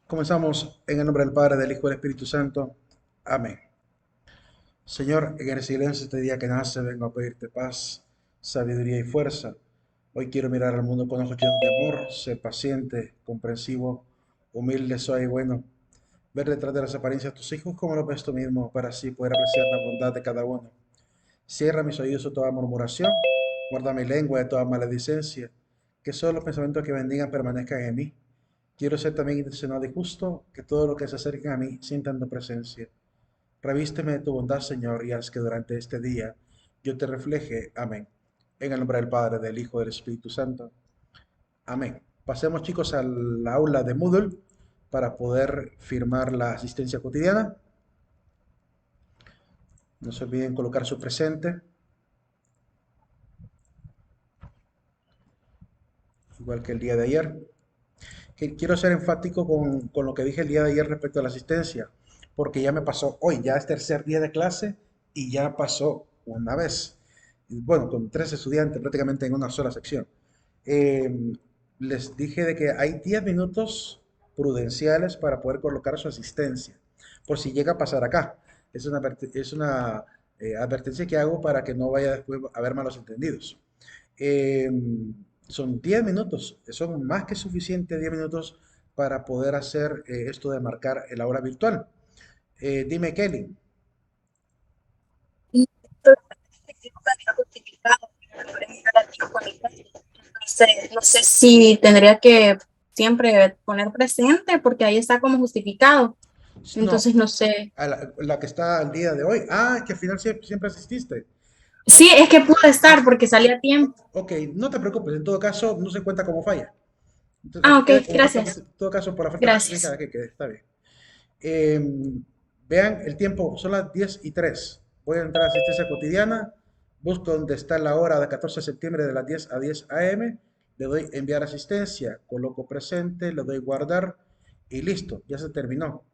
Comenzamos en el nombre del Padre, del Hijo y del Espíritu Santo. Amén. Señor, en el silencio este día que nace, vengo a pedirte paz, sabiduría y fuerza. Hoy quiero mirar al mundo con ojos llenos de amor, ser paciente, comprensivo, humilde, soy y bueno. Ver detrás de las apariencias de tus hijos como lo ves tú mismo, para así poder apreciar la bondad de cada uno. Cierra mis oídos a toda murmuración, guarda mi lengua de toda maledicencia, que solo los pensamientos que bendigan permanezcan en mí. Quiero ser también intencionado y justo, que todo lo que se acerquen a mí sientan tu presencia. Revísteme de tu bondad, Señor, y haz que durante este día yo te refleje. Amén. En el nombre del Padre, del Hijo y del Espíritu Santo. Amén. Pasemos, chicos, al aula de Moodle para poder firmar la asistencia cotidiana. No se olviden colocar su presente, igual que el día de ayer. Quiero ser enfático con lo que dije el día de ayer respecto a la asistencia, porque ya me pasó hoy, ya es tercer día de clase y ya pasó una vez. Bueno, con tres estudiantes prácticamente en una sola sección. Eh, Les dije de que hay 10 minutos prudenciales para poder colocar su asistencia, por si llega a pasar acá. Es una advertencia que hago para que no vaya después a haber malos entendidos. Eh, Son 10 minutos, son más que suficientes 10 minutos para poder hacer esto de marcar el aula virtual. Dime, Kelly. Y esto nunca había justificado, por ejemplo, la tengo conectada. No sé si tendría que siempre poner presente porque ahí está como justificado. No, Entonces no sé. a la que está al día de hoy. Ah, que al final siempre asististe. Sí, es que pude estar porque salí a tiempo. Ok, no te preocupes, en todo caso no se cuenta como falla. Entonces, Ah, que ok, quede como falta, gracias. en todo caso, por la falta Gracias. justificada que quede, está bien. Eh, Vean el tiempo, son las 10:03. Voy a entrar a asistencia cotidiana, busco donde está la hora de 14 de septiembre de las 10 a 10 a.m., le doy enviar asistencia, coloco presente, le doy guardar y listo, ya se terminó.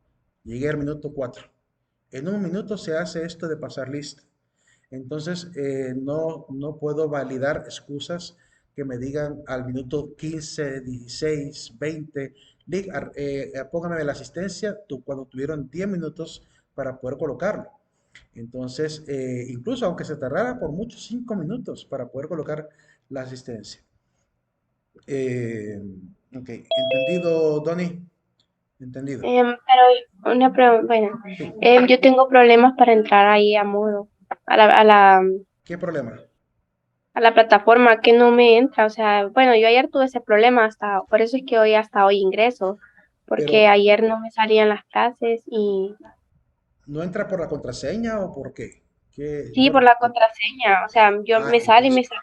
Llegué al minuto 4. En un minuto se hace esto de pasar lista. Entonces, no puedo validar excusas que me digan al minuto 15, 16, 20, póngame la asistencia cuando tuvieron 10 minutos para poder colocarlo. Entonces, incluso aunque se tardara por muchos 5 minutos para poder colocar la asistencia. Eh, ok, entendido, Donny, entendido. Pero una pregunta, bueno, Sí, yo tengo problemas para entrar ahí a modo, ¿qué problema? a la plataforma que no me entra, o sea, bueno, yo ayer tuve ese problema hasta, por eso es que hoy hasta hoy ingreso, porque Pero, ayer no me salían las clases y ¿no entra por la contraseña o por qué? ¿Qué? sí, por la contraseña, o sea, yo Ah, me sale y me sale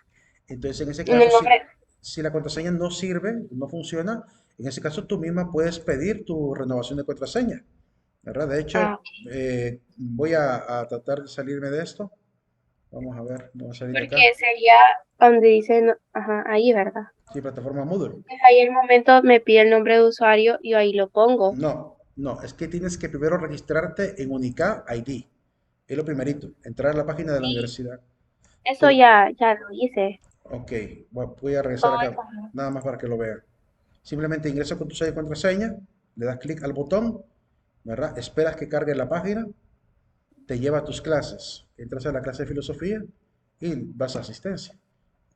entonces, en ese en caso, el nombre, si la contraseña no sirve, no funciona, en ese caso tú misma puedes pedir tu renovación de contraseña, ¿verdad? De hecho, ah, voy a tratar de salirme de esto. Vamos a ver, vamos a salir de acá. porque sería donde dice, ajá, ahí, ¿verdad? Sí, plataforma Moodle. Pues ahí el momento me pide el nombre de usuario y ahí lo pongo. No, no, es que tienes que primero registrarte en Unica ID. Es lo primerito, entrar a la página de la Sí, universidad. eso Tú, ya lo hice. ok, voy a regresar Todo acá, eso. nada más para que lo vean. Simplemente ingresa con tu sello y contraseña, le das clic al botón, ¿verdad? Esperas que cargue la página, te lleva a tus clases, entras a la clase de filosofía y vas a asistencia.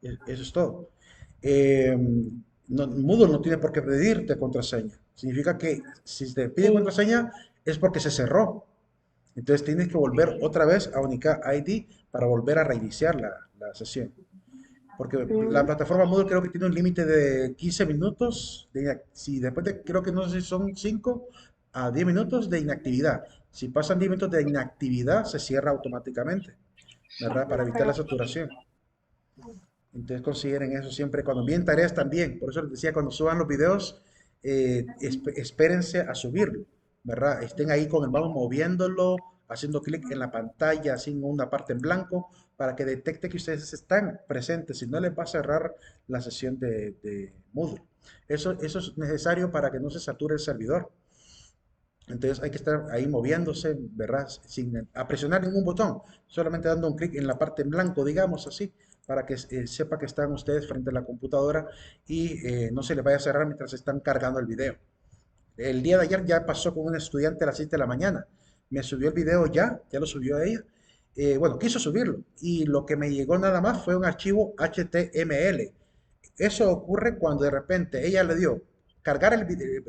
Eso es todo. Eh, Moodle no tiene por qué pedirte contraseña. Significa que si te pide Sí. contraseña es porque se cerró. Entonces tienes que volver otra vez a Unica ID para volver a reiniciar la sesión. Porque la Mm, plataforma Moodle creo que tiene un límite de 15 minutos, si después de, creo que no sé si son 5 a 10 minutos de inactividad. Si pasan 10 minutos de inactividad, se cierra automáticamente, ¿verdad? Para evitar la saturación. Entonces consideren eso siempre cuando envíen tareas también. Por eso les decía, cuando suban los videos, espérense a subirlo, ¿verdad? Estén ahí con el mouse moviéndolo, haciendo clic en la pantalla, haciendo una parte en blanco, para que detecte que ustedes están presentes. Si no, les va a cerrar la sesión de Moodle. Eso es necesario para que no se sature el servidor. Entonces hay que estar ahí moviéndose, ¿verdad? Sin presionar ningún botón, solamente dando un clic en la parte en blanco, digamos así, para que sepa que están ustedes frente a la computadora y no se les vaya a cerrar mientras están cargando el video. El día de ayer ya pasó con un estudiante a las 7 de la mañana. Me subió el video ya lo subió ella. Bueno, quiso subirlo y lo que me llegó nada más fue un archivo HTML. Eso ocurre cuando de repente ella le dio cargar el video,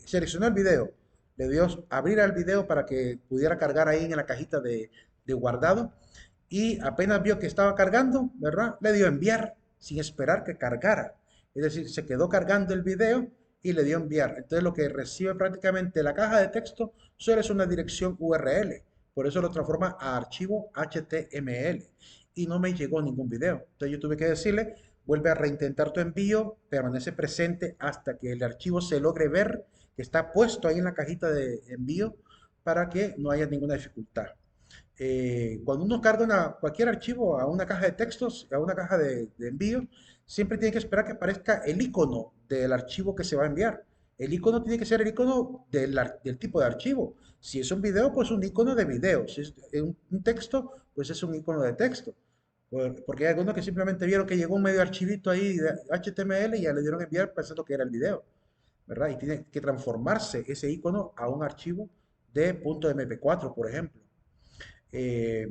seleccionó el video, le dio abrir al video para que pudiera cargar ahí en la cajita de guardado y apenas vio que estaba cargando, ¿verdad? Le dio enviar sin esperar que cargara. Es decir, se quedó cargando el video y le dio enviar. Entonces lo que recibe prácticamente la caja de texto solo es una dirección URL. Por eso lo transforma a archivo HTML. Y no me llegó ningún video. Entonces yo tuve que decirle, vuelve a reintentar tu envío, permanece presente hasta que el archivo se logre ver que está puesto ahí en la cajita de envío para que no haya ninguna dificultad. Cuando uno carga cualquier archivo a una caja de textos, a una caja de envío, siempre tiene que esperar que aparezca el icono del archivo que se va a enviar. El icono tiene que ser el icono del tipo de archivo. Si es un video, pues un icono de video. Si es un texto, pues es un icono de texto. Porque hay algunos que simplemente vieron que llegó un medio archivito ahí de HTML y ya le dieron enviar pensando que era el video, ¿verdad? Y tiene que transformarse ese icono a un archivo de .mp4, por ejemplo. Eh,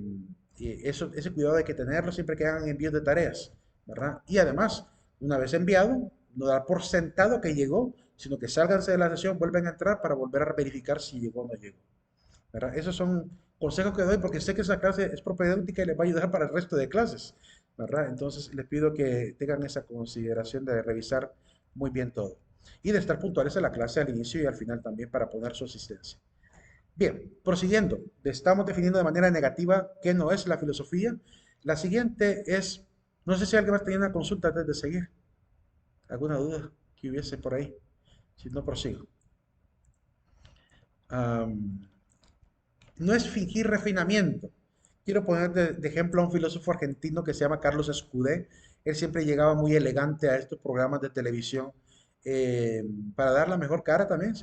ese cuidado hay que tenerlo siempre que hagan envíos de tareas, ¿verdad? Y además, una vez enviado, no dar por sentado que llegó, sino que sálganse de la sesión, vuelven a entrar para volver a verificar si llegó o no llegó, ¿verdad? Esos son consejos que doy porque sé que esa clase es propedéutica y les va a ayudar para el resto de clases, ¿verdad? Entonces les pido que tengan esa consideración de revisar muy bien todo y de estar puntuales en la clase al inicio y al final también para poner su asistencia. Bien, prosiguiendo, estamos definiendo de manera negativa qué no es la filosofía. La siguiente es, no sé si alguien más tenía una consulta antes de seguir, alguna duda que hubiese por ahí, si no prosigo. Am, no es fingir refinamiento. Quiero poner de ejemplo a un filósofo argentino que se llama Carlos Escudé. Él siempre llegaba muy elegante a estos programas de televisión para dar la mejor cara también,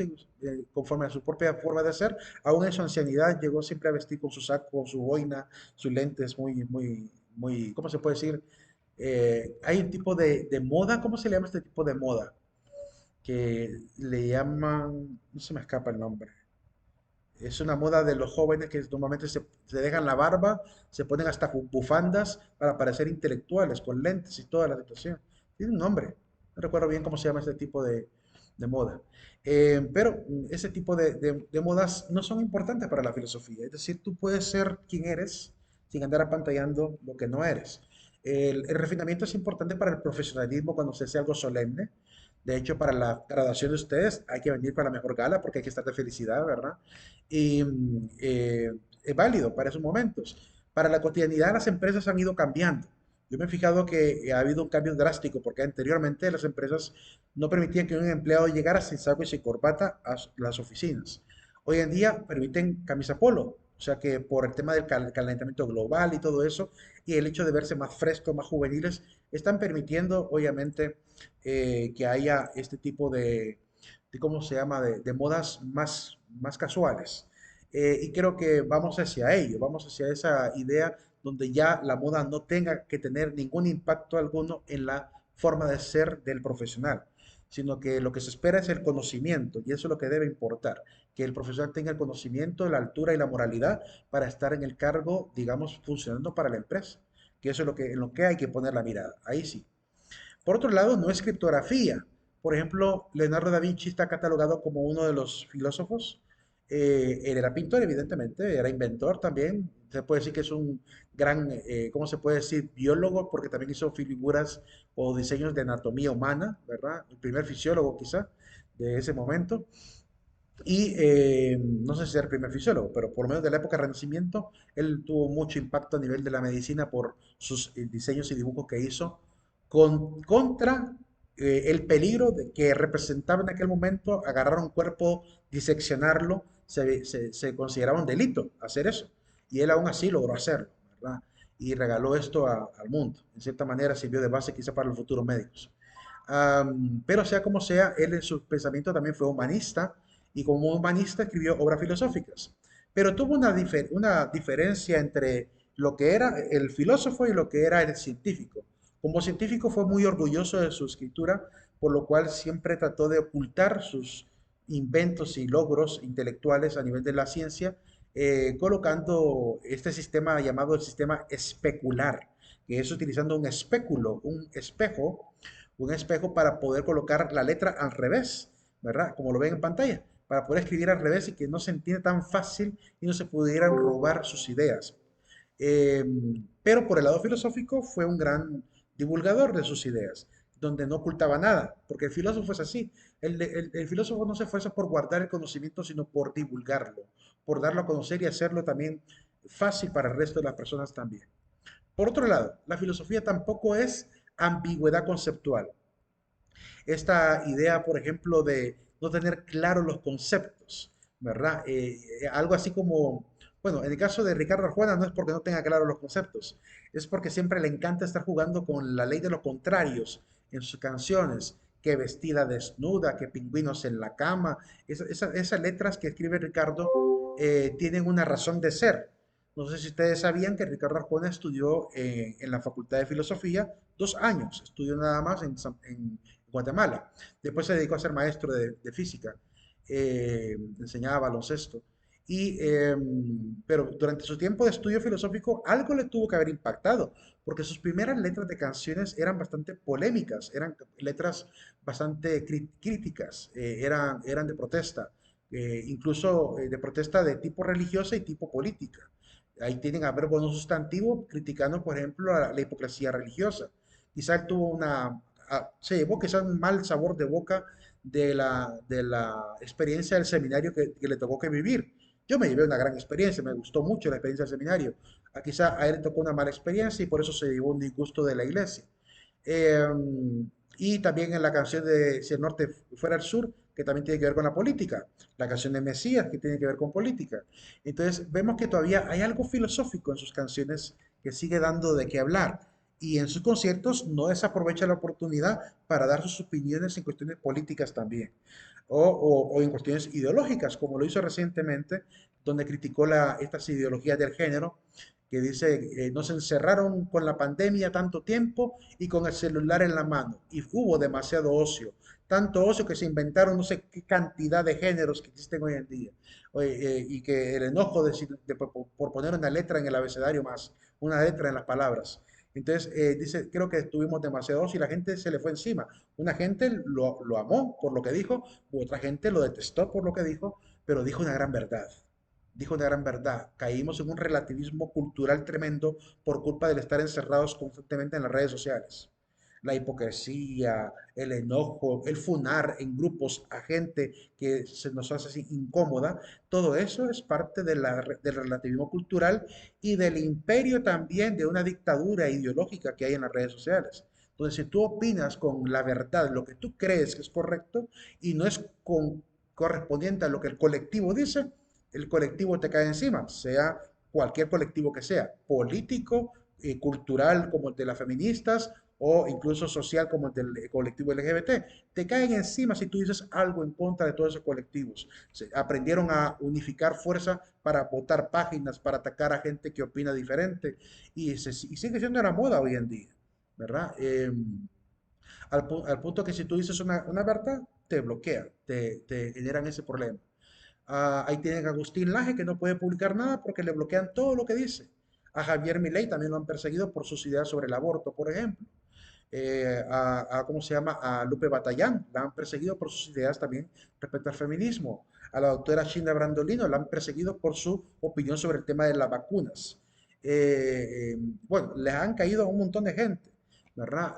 conforme a su propia forma de ser. Aún en su ancianidad llegó siempre a vestir con su saco, su boina, sus lentes muy, ¿cómo se puede decir? Hay un tipo de moda, ¿cómo se le llama este tipo de moda? Que le llaman, no se me escapa el nombre. Es una moda de los jóvenes que normalmente se dejan la barba, se ponen hasta bufandas para parecer intelectuales, con lentes y toda la situación. Tiene un nombre, no recuerdo bien cómo se llama este tipo de moda. Pero ese tipo de modas no son importantes para la filosofía. Es decir, tú puedes ser quien eres sin andar apantallando lo que no eres. El refinamiento es importante para el profesionalismo cuando se hace algo solemne. De hecho, para la graduación de ustedes hay que venir para la mejor gala porque hay que estar de felicidad, ¿verdad? Y es válido para esos momentos. Para la cotidianidad las empresas han ido cambiando. Yo me he fijado que ha habido un cambio drástico porque anteriormente las empresas no permitían que un empleado llegara sin saco y sin corbata a las oficinas. Hoy en día permiten camisa polo, o sea que por el tema del calentamiento global y todo eso, y el hecho de verse más frescos, más juveniles, están permitiendo obviamente que haya este tipo ¿cómo se llama?, de modas más casuales. Y creo que vamos hacia ello, vamos hacia esa idea donde ya la moda no tenga que tener ningún impacto alguno en la forma de ser del profesional, sino que lo que se espera es el conocimiento y eso es lo que debe importar, que el profesional tenga el conocimiento, la altura y la moralidad para estar en el cargo, digamos, funcionando para la empresa, que eso es en lo que hay que poner la mirada, ahí sí. Por otro lado, no es criptografía. Por ejemplo, Leonardo da Vinci está catalogado como uno de los filósofos. Él era pintor, evidentemente, era inventor también. Se puede decir que es un gran, ¿cómo se puede decir? Biólogo, porque también hizo figuras o diseños de anatomía humana, ¿verdad? El primer fisiólogo quizá de ese momento. Y no sé si era el primer fisiólogo, pero por lo menos de la época del Renacimiento, él tuvo mucho impacto a nivel de la medicina por sus diseños y dibujos que hizo contra el peligro de que representaba en aquel momento agarrar un cuerpo, diseccionarlo, se consideraba un delito hacer eso. Y él aún así logró hacerlo, ¿verdad? Y regaló esto al mundo. En cierta manera sirvió de base quizá para los futuros médicos. Pero sea como sea, él en su pensamiento también fue humanista y como humanista escribió obras filosóficas. Pero tuvo una diferencia entre lo que era el filósofo y lo que era el científico. Como científico fue muy orgulloso de su escritura, por lo cual siempre trató de ocultar inventos y logros intelectuales a nivel de la ciencia, colocando este sistema llamado el sistema especular, que es utilizando un espéculo, un espejo para poder colocar la letra al revés, ¿verdad? Como lo ven en pantalla, para poder escribir al revés y que no se entienda tan fácil y no se pudieran robar sus ideas. Eh, pero por el lado filosófico fue un gran divulgador de sus ideas, donde no ocultaba nada, porque el filósofo es así. El filósofo no se esfuerza por guardar el conocimiento, sino por divulgarlo, por darlo a conocer y hacerlo también fácil para el resto de las personas también. Por otro lado, la filosofía tampoco es ambigüedad conceptual. Esta idea, por ejemplo, de no tener claros los conceptos, ¿verdad? Algo así como, bueno, en el caso de Ricardo Arjona no es porque no tenga claros los conceptos, es porque siempre le encanta estar jugando con la ley de los contrarios en sus canciones, que vestida desnuda, que pingüinos en la cama, esas letras que escribe Ricardo tienen una razón de ser. No sé si ustedes sabían que Ricardo Arjona estudió en la Facultad de Filosofía 2 años, estudió nada más en Guatemala. Después se dedicó a ser maestro de física, enseñaba baloncesto. Pero durante su tiempo de estudio filosófico algo le tuvo que haber impactado, porque sus primeras letras de canciones eran bastante polémicas, eran letras bastante críticas, eran de protesta, incluso de protesta de tipo religiosa y tipo política. Ahí tienen a verbo no sustantivo criticando, por ejemplo, la hipocresía religiosa. Quizá tuvo se llevó quizá un mal sabor de boca de la experiencia del seminario que le tocó que vivir. Yo me llevé una gran experiencia, me gustó mucho la experiencia del seminario. Quizá a él le tocó una mala experiencia y por eso se llevó un disgusto de la iglesia. Eh, y también en la canción de Si el norte fuera el sur, que también tiene que ver con la política. La canción de Mesías, que tiene que ver con política. Entonces vemos que todavía hay algo filosófico en sus canciones que sigue dando de qué hablar. Y en sus conciertos no desaprovecha la oportunidad para dar sus opiniones en cuestiones políticas también, o en cuestiones ideológicas, como lo hizo recientemente, donde criticó estas ideologías del género, que dice, nos encerraron con la pandemia tanto tiempo y con el celular en la mano, y hubo demasiado ocio, tanto ocio que se inventaron no sé qué cantidad de géneros que existen hoy en día, y que el enojo por poner una letra en el abecedario más, una letra en las palabras. Entonces, dice, creo que estuvimos demasiado ocio y la gente se le fue encima. Una gente lo amó por lo que dijo, otra gente lo detestó por lo que dijo, pero dijo una gran verdad. Dijo una gran verdad. Caímos en un relativismo cultural tremendo por culpa del estar encerrados constantemente en las redes sociales. La hipocresía, el enojo, el funar en grupos a gente que se nos hace así incómoda, todo eso es parte del relativismo cultural y del imperio también de una dictadura ideológica que hay en las redes sociales. Entonces, si tú opinas con la verdad, lo que tú crees que es correcto y no es correspondiente a lo que el colectivo dice, el colectivo te cae encima, sea cualquier colectivo que sea, político, cultural como el de las feministas o incluso social como el del colectivo LGBT. Te caen encima si tú dices algo en contra de todos esos colectivos. Aprendieron a unificar fuerza para votar páginas, para atacar a gente que opina diferente y sigue siendo una moda hoy en día, ¿verdad? Al punto que si tú dices una verdad, te bloquean, te generan ese problema. Ahí tienen a Agustín Laje, que no puede publicar nada porque le bloquean todo lo que dice. A Javier Milei también lo han perseguido por sus ideas sobre el aborto, por ejemplo. ¿Cómo se llama? A Lupe Batallán, la han perseguido por sus ideas también respecto al feminismo. A la doctora Shinda Brandolino la han perseguido por su opinión sobre el tema de las vacunas. Bueno, les han caído a un montón de gente, ¿verdad?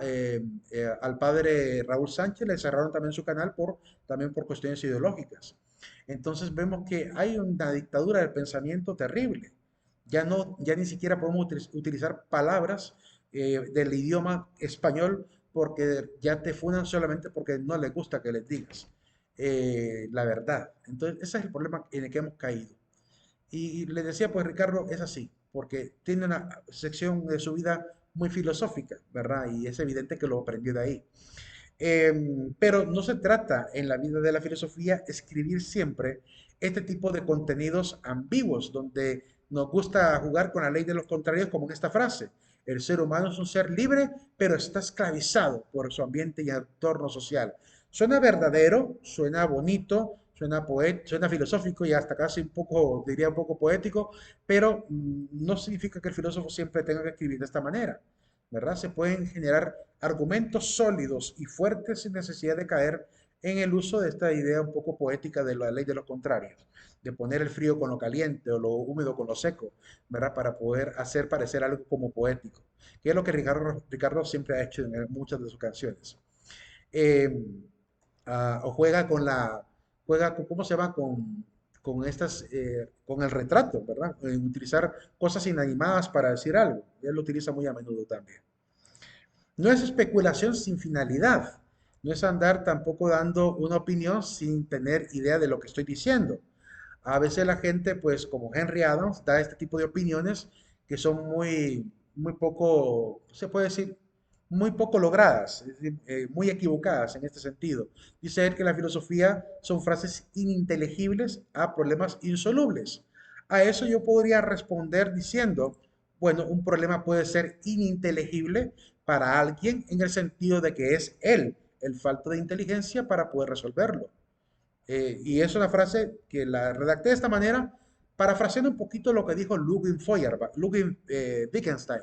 Al padre Raúl Sánchez le cerraron también su canal también por cuestiones ideológicas. Entonces vemos que hay una dictadura del pensamiento terrible. Ya ni siquiera podemos utilizar palabras del idioma español porque ya te funan solamente porque no les gusta que les digas la verdad. Entonces, ese es el problema en el que hemos caído. Y les decía, pues Ricardo es así, porque tiene una sección de su vida muy filosófica, ¿verdad? Y es evidente que lo aprendió de ahí. Pero no se trata en la vida de la filosofía escribir siempre este tipo de contenidos ambiguos, donde nos gusta jugar con la ley de los contrarios, como en esta frase. El ser humano es un ser libre, pero está esclavizado por su ambiente y entorno social. Suena verdadero, suena bonito, suena filosófico y hasta casi un poco, diría un poco poético, pero no significa que el filósofo siempre tenga que escribir de esta manera, ¿verdad? Se pueden generar argumentos sólidos y fuertes sin necesidad de caer en el uso de esta idea un poco poética de la ley de los contrarios, de poner el frío con lo caliente o lo húmedo con lo seco, ¿verdad? Para poder hacer parecer algo como poético, que es lo que Ricardo siempre ha hecho en muchas de sus canciones. Eh, o juega con, ¿cómo se llama? Con el retrato, ¿verdad? Utilizar cosas inanimadas para decir algo. Él lo utiliza muy a menudo también. No es especulación sin finalidad. No es andar tampoco dando una opinión sin tener idea de lo que estoy diciendo. A veces la gente, pues como Henry Adams, da este tipo de opiniones que son muy poco, se puede decir, muy poco logradas, es decir, muy equivocadas en este sentido. Dice él que la filosofía son frases ininteligibles a problemas insolubles. A eso yo podría responder diciendo, bueno, un problema puede ser ininteligible para alguien en el sentido de que es él el falto de inteligencia para poder resolverlo. Y es una frase que la redacté de esta manera, parafraseando un poquito lo que dijo Ludwig Wittgenstein.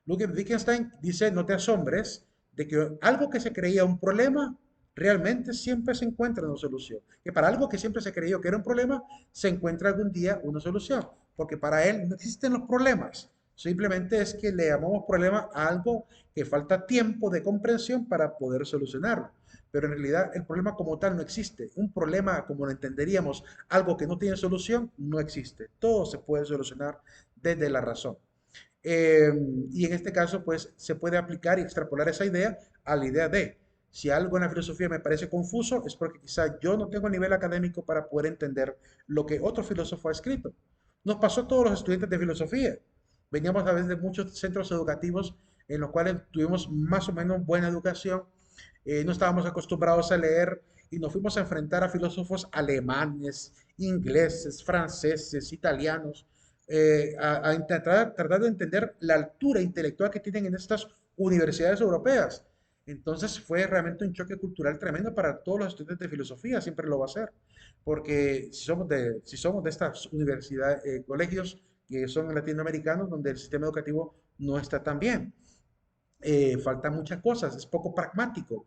Ludwig Wittgenstein dice, no te asombres de que algo que se creía un problema, realmente siempre se encuentra una solución. Que para algo que siempre se creyó que era un problema, se encuentra algún día una solución. Porque para él no existen los problemas. Simplemente es que le llamamos problema a algo que falta tiempo de comprensión para poder solucionarlo, pero en realidad el problema como tal no existe. Un problema, como lo entenderíamos, algo que no tiene solución, no existe. Todo se puede solucionar desde la razón. Eh, y en este caso, pues se puede aplicar y extrapolar esa idea a la idea de, si algo en la filosofía me parece confuso, es porque quizá yo no tengo nivel académico para poder entender lo que otro filósofo ha escrito. Nos pasó a todos los estudiantes de filosofía. Veníamos a veces de muchos centros educativos en los cuales tuvimos más o menos buena educación, no estábamos acostumbrados a leer y nos fuimos a enfrentar a filósofos alemanes, ingleses, franceses, italianos, a intentar tratar de entender la altura intelectual que tienen en estas universidades europeas. Entonces fue realmente un choque cultural tremendo para todos los estudiantes de filosofía, siempre lo va a ser, porque si somos de estas universidades, colegios que son latinoamericanos, donde el sistema educativo no está tan bien, faltan muchas cosas, es poco pragmático.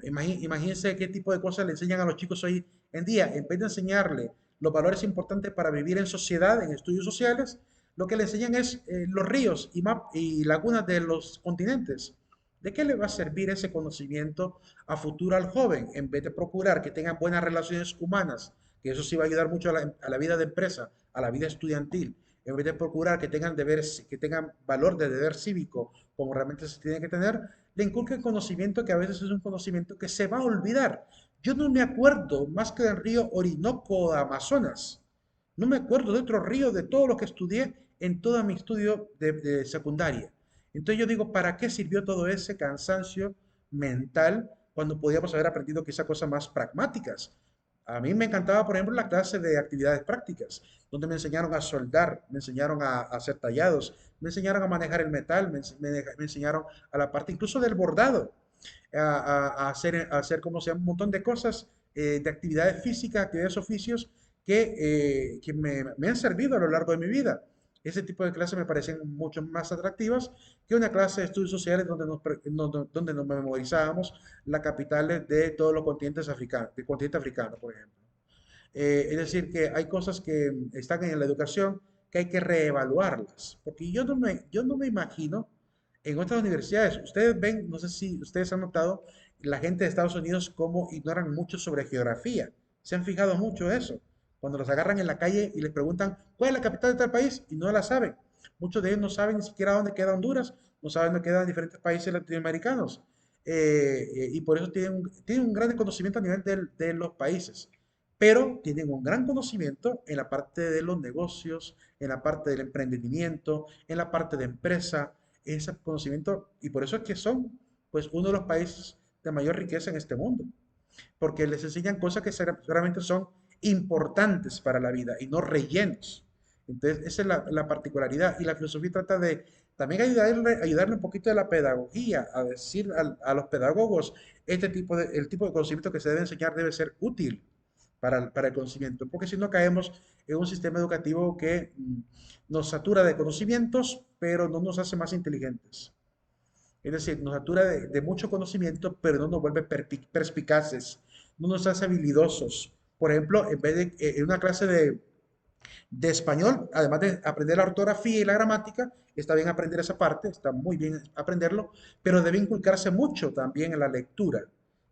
Imagínense qué tipo de cosas le enseñan a los chicos hoy en día. En vez de enseñarle los valores importantes para vivir en sociedad, en estudios sociales, lo que le enseñan es los ríos y lagunas de los continentes. ¿De qué le va a servir ese conocimiento a futuro al joven? En vez de procurar que tengan buenas relaciones humanas, que eso sí va a ayudar mucho a la vida de empresa, a la vida estudiantil, en vez de procurar que tengan deberes, que tengan valor de deber cívico, como realmente se tiene que tener, le inculca el conocimiento que a veces es un conocimiento que se va a olvidar. Yo no me acuerdo más que del río Orinoco o Amazonas. No me acuerdo de otro río de todo lo que estudié en todo mi estudio de secundaria. Entonces yo digo, ¿para qué sirvió todo ese cansancio mental cuando podíamos haber aprendido quizá cosas más pragmáticas? A mí me encantaba, por ejemplo, la clase de actividades prácticas, donde me enseñaron a soldar, me enseñaron a hacer tallados, me enseñaron a manejar el metal, me enseñaron a la parte incluso del bordado, a hacer como sea, un montón de cosas, de actividades físicas, actividades oficios que me han servido a lo largo de mi vida. Ese tipo de clases me parecen mucho más atractivas que una clase de estudios sociales donde nos memorizábamos las capitales de todos los continentes africanos, del continente africano, por ejemplo. Es decir, que hay cosas que están en la educación que hay que reevaluarlas, porque yo no me imagino en otras universidades. Ustedes ven, no sé si ustedes han notado, la gente de Estados Unidos cómo ignoran mucho sobre geografía. Se han fijado mucho eso. Cuando los agarran en la calle y les preguntan, ¿cuál es la capital de tal país? Y no la saben. Muchos de ellos no saben ni siquiera dónde queda Honduras, no saben dónde quedan diferentes países latinoamericanos. Y por eso tienen un gran conocimiento a nivel de los países, pero tienen un gran conocimiento en la parte de los negocios, en la parte del emprendimiento, en la parte de empresa, ese conocimiento, y por eso es que son, pues, uno de los países de mayor riqueza en este mundo, porque les enseñan cosas que realmente son importantes para la vida y no rellenos. Entonces, esa es la particularidad, y la filosofía trata de también ayudarle un poquito de la pedagogía, a decir a los pedagogos, el tipo de conocimiento que se debe enseñar debe ser útil para el conocimiento, porque si no caemos en un sistema educativo que nos satura de conocimientos, pero no nos hace más inteligentes. Es decir, nos satura de mucho conocimiento, pero no nos vuelve perspicaces, no nos hace habilidosos. Por ejemplo, en vez de en una clase de español, además de aprender la ortografía y la gramática, está bien aprender esa parte, está muy bien aprenderlo, pero debe inculcarse mucho también en la lectura.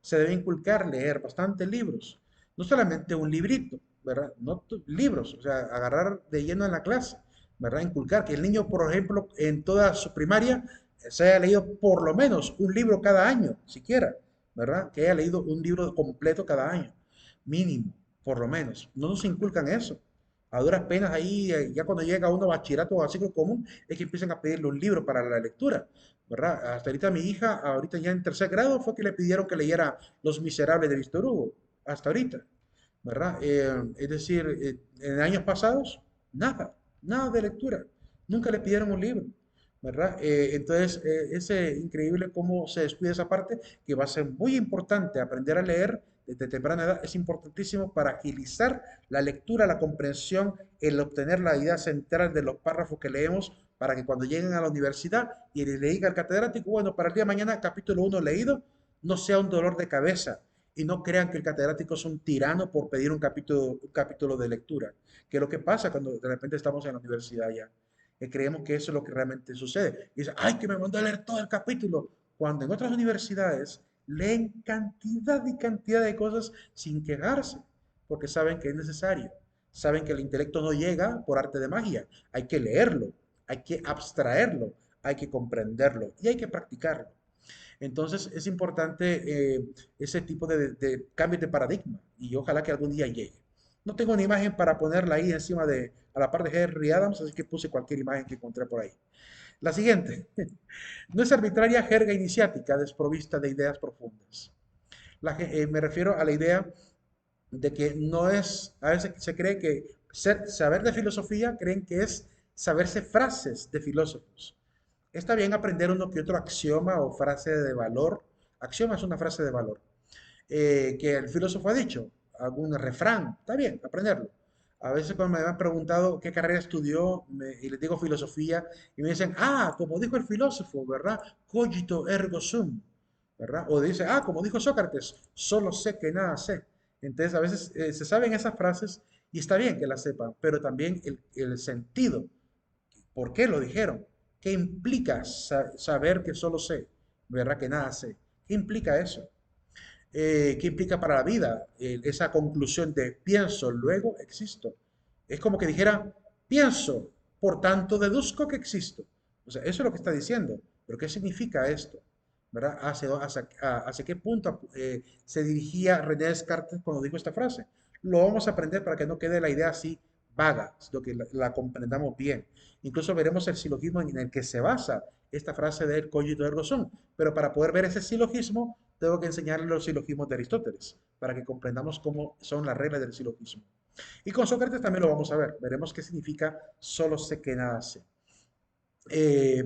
Se debe inculcar leer bastantes libros, no solamente un librito, ¿verdad? No libros, o sea, agarrar de lleno en la clase, ¿verdad? Inculcar que el niño, por ejemplo, en toda su primaria se haya leído por lo menos un libro cada año, siquiera, ¿verdad? Que haya leído un libro completo cada año, mínimo, por lo menos. No nos inculcan eso. A duras penas ahí, ya cuando llega uno a bachillerato o a ciclo común, es que empiezan a pedirle un libro para la lectura, ¿verdad? Hasta ahorita mi hija, ahorita ya en tercer grado, fue que le pidieron que leyera Los Miserables de Víctor Hugo, hasta ahorita, ¿verdad? Es decir, en años pasados, nada, nada de lectura, nunca le pidieron un libro, ¿verdad? Entonces, es increíble cómo se descuida esa parte, que va a ser muy importante aprender a leer desde temprana edad, es importantísimo para agilizar la lectura, la comprensión, el obtener la idea central de los párrafos que leemos, para que cuando lleguen a la universidad y le diga al catedrático, bueno, para el día de mañana, capítulo 1 leído, no sea un dolor de cabeza, y no crean que el catedrático es un tirano por pedir un capítulo de lectura, que es lo que pasa cuando de repente estamos en la universidad ya, que creemos que eso es lo que realmente sucede. Y dice, ay, que me mandó a leer todo el capítulo, cuando en otras universidades leen cantidad y cantidad de cosas sin quejarse, porque saben que es necesario, saben que el intelecto no llega por arte de magia, hay que leerlo, hay que abstraerlo, hay que comprenderlo y hay que practicarlo. Entonces es importante ese tipo de cambios de paradigma y ojalá que algún día llegue. No tengo una imagen para ponerla ahí encima a la par de Henry Adams, así que puse cualquier imagen que encontré por ahí. La siguiente. No es arbitraria jerga iniciática desprovista de ideas profundas. Me refiero a la idea de que no es, a veces se cree que saber de filosofía creen que es saberse frases de filósofos. Está bien aprender uno que otro axioma o frase de valor. Axioma es una frase de valor que el filósofo ha dicho, algún refrán, está bien aprenderlo. A veces cuando me han preguntado qué carrera estudió y les digo filosofía y me dicen, ah, como dijo el filósofo, ¿verdad? Cogito ergo sum, ¿verdad? O dice, ah, como dijo Sócrates, solo sé que nada sé. Entonces a veces se saben esas frases y está bien que las sepan, pero también el sentido, ¿por qué lo dijeron? ¿Qué implica saber que solo sé, ¿verdad? Que nada sé. ¿Qué implica eso? ¿Qué implica para la vida esa conclusión de pienso, luego existo? Es como que dijera, pienso, por tanto deduzco que existo. O sea, eso es lo que está diciendo. Pero ¿qué significa esto? ¿Verdad? ¿Hacia qué punto se dirigía René Descartes cuando dijo esta frase? Lo vamos a aprender para que no quede la idea así vaga, sino que la comprendamos bien. Incluso veremos el silogismo en el que se basa esta frase del cogito ergo sum. Pero para poder ver ese silogismo, tengo que enseñarle los silogismos de Aristóteles, para que comprendamos cómo son las reglas del silogismo. Y con Sócrates también lo vamos a ver. Veremos qué significa solo sé que nada sé.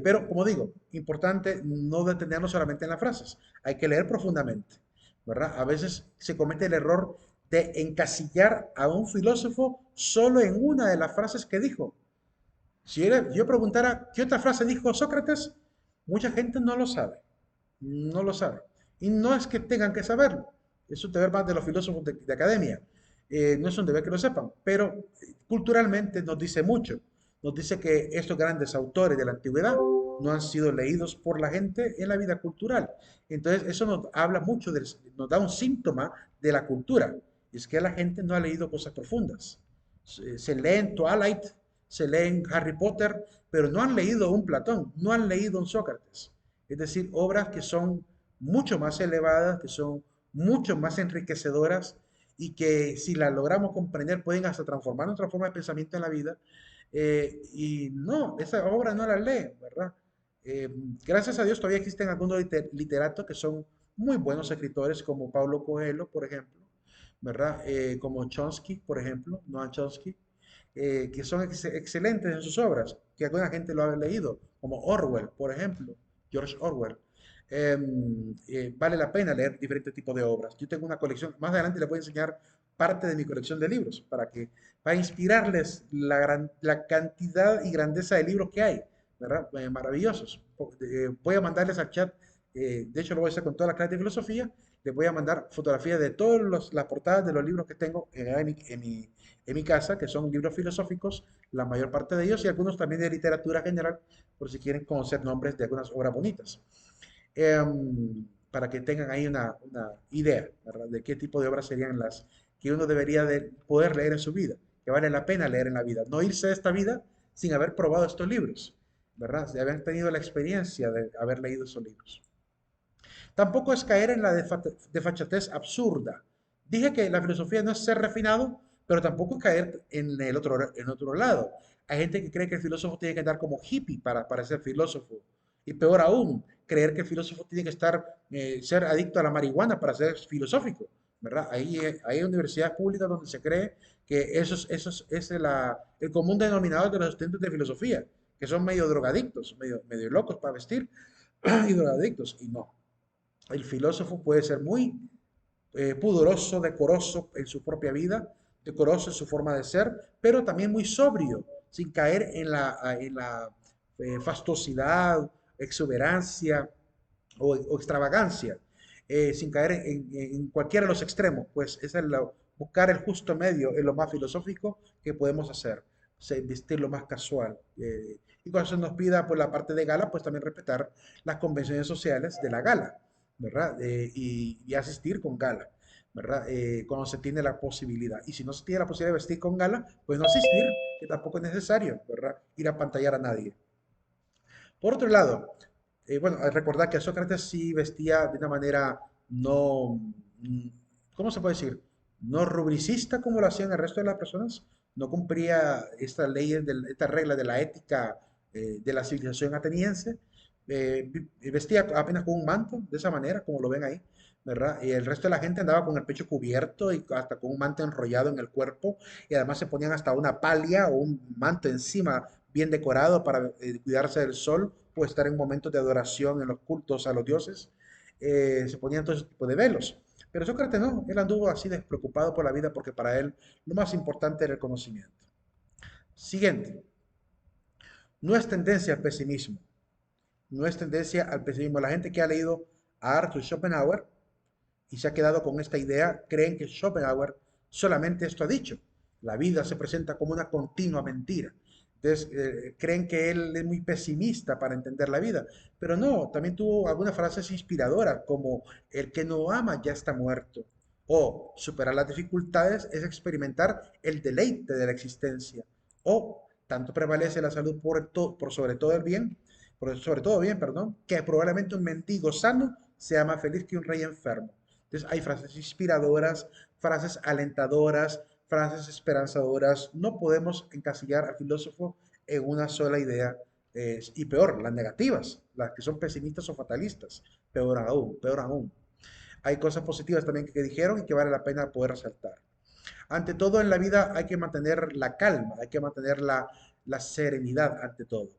Pero, como digo, importante no detenernos solamente en las frases. Hay que leer profundamente, ¿verdad? A veces se comete el error de encasillar a un filósofo solo en una de las frases que dijo. Si yo preguntara qué otra frase dijo Sócrates, mucha gente no lo sabe. No lo sabe. Y no es que tengan que saberlo. Es un deber más de los filósofos de academia. No es un deber que lo sepan, pero culturalmente nos dice mucho. Nos dice que estos grandes autores de la antigüedad no han sido leídos por la gente en la vida cultural. Entonces, eso nos habla mucho, nos da un síntoma de la cultura. Y es que la gente no ha leído cosas profundas. Se leen Twilight, se leen Harry Potter, pero no han leído un Platón, no han leído un Sócrates. Es decir, obras que son mucho más elevadas, que son mucho más enriquecedoras y que si las logramos comprender pueden hasta transformar nuestra forma de pensamiento en la vida. Y no, esa obra no la lee, ¿verdad? Eh, Gracias a Dios todavía existen algunos literatos que son muy buenos escritores, como Paulo Coelho, por ejemplo, ¿verdad? Como Chomsky, por ejemplo, Noam Chomsky, que son excelentes en sus obras, que alguna gente lo ha leído, como Orwell, por ejemplo, George Orwell. Vale la pena leer diferentes tipos de obras. Yo tengo una colección, más adelante les voy a enseñar parte de mi colección de libros, para inspirarles la cantidad y grandeza de libros que hay, ¿verdad? Maravillosos. Voy a mandarles al chat, de hecho lo voy a hacer con todas las clases de filosofía, les voy a mandar fotografías de todas las portadas de los libros que tengo en mi casa, que son libros filosóficos, la mayor parte de ellos, y algunos también de literatura general, por si quieren conocer nombres de algunas obras bonitas. Para que tengan ahí una idea, ¿verdad? De qué tipo de obras serían las que uno debería de poder leer en su vida, que vale la pena leer en la vida. No irse de esta vida sin haber probado estos libros, ¿verdad? De haber tenido la experiencia de haber leído esos libros. Tampoco es caer en la desfachatez absurda. Dije que la filosofía no es ser refinado, pero tampoco es caer en otro lado. Hay gente que cree que el filósofo tiene que andar como hippie para ser filósofo. Y peor aún, creer que el filósofo tiene que ser adicto a la marihuana para ser filosófico, ¿verdad? Hay universidades públicas donde se cree que es el común denominador de los estudiantes de filosofía, que son medio drogadictos, medio locos para vestir y drogadictos. Y no, el filósofo puede ser muy pudoroso, decoroso en su propia vida, decoroso en su forma de ser, pero también muy sobrio, sin caer en la fastuosidad, exuberancia o extravagancia, sin caer en cualquiera de los extremos, pues buscar el justo medio es lo más filosófico que podemos hacer, vestir lo más casual. Y cuando se nos pida por la parte de gala, pues también respetar las convenciones sociales de la gala, ¿verdad? Y asistir con gala, ¿verdad? Cuando se tiene la posibilidad. Y si no se tiene la posibilidad de vestir con gala, pues no asistir, que tampoco es necesario, ¿verdad? Ir a pantallar a nadie. Por otro lado, bueno, recordar que Sócrates sí vestía de una manera no, mm, ¿cómo se puede decir? No rubricista como lo hacían el resto de las personas, no cumplía estas leyes, esta regla de la ética de la civilización ateniense, vestía apenas con un manto, de esa manera, como lo ven ahí, ¿verdad? Y el resto de la gente andaba con el pecho cubierto y hasta con un manto enrollado en el cuerpo, y además se ponían hasta una palia o un manto encima bien decorado para cuidarse del sol o estar en momentos de adoración en los cultos a los dioses. Se ponían todo ese tipo de velos. Pero Sócrates no, él anduvo así despreocupado por la vida porque para él lo más importante era el conocimiento. Siguiente, no es tendencia al pesimismo, no es tendencia al pesimismo. La gente que ha leído a Arthur Schopenhauer y se ha quedado con esta idea, creen que Schopenhauer solamente esto ha dicho. La vida se presenta como una continua mentira. Entonces, creen que él es muy pesimista para entender la vida. Pero no, también tuvo algunas frases inspiradoras, como el que no ama ya está muerto. O superar las dificultades es experimentar el deleite de la existencia. O tanto prevalece la salud por sobre todo el bien, por sobre todo bien, perdón, que probablemente un mendigo sano sea más feliz que un rey enfermo. Entonces hay frases inspiradoras, frases alentadoras, frases esperanzadoras. No podemos encasillar al filósofo en una sola idea. Y peor, las negativas, las que son pesimistas o fatalistas. Peor aún, peor aún. Hay cosas positivas también que dijeron y que vale la pena poder resaltar. Ante todo en la vida hay que mantener la calma, hay que mantener la serenidad ante todo.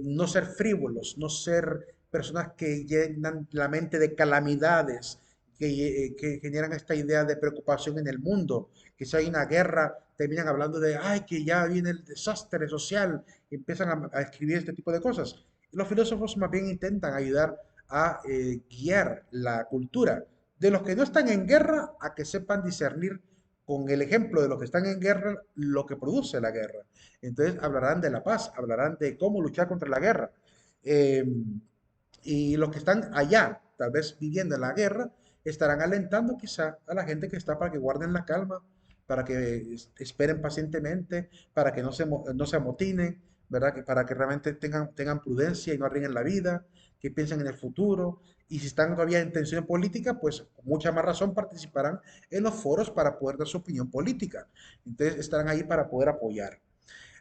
No ser frívolos, no ser personas que llenan la mente de calamidades, que generan esta idea de preocupación en el mundo, que si hay una guerra terminan hablando de, ay, que ya viene el desastre social, y empiezan a escribir este tipo de cosas. Y los filósofos más bien intentan ayudar a guiar la cultura de los que no están en guerra a que sepan discernir con el ejemplo de los que están en guerra lo que produce la guerra. Entonces hablarán de la paz, hablarán de cómo luchar contra la guerra. Eh, y los que están allá, tal vez viviendo en la guerra, estarán alentando quizá a la gente que está para que guarden la calma, para que esperen pacientemente, para que no se amotinen, ¿verdad? Para que realmente tengan prudencia y no arriesguen la vida, que piensen en el futuro. Y si están todavía en tensión política, pues con mucha más razón participarán en los foros para poder dar su opinión política. Entonces estarán ahí para poder apoyar.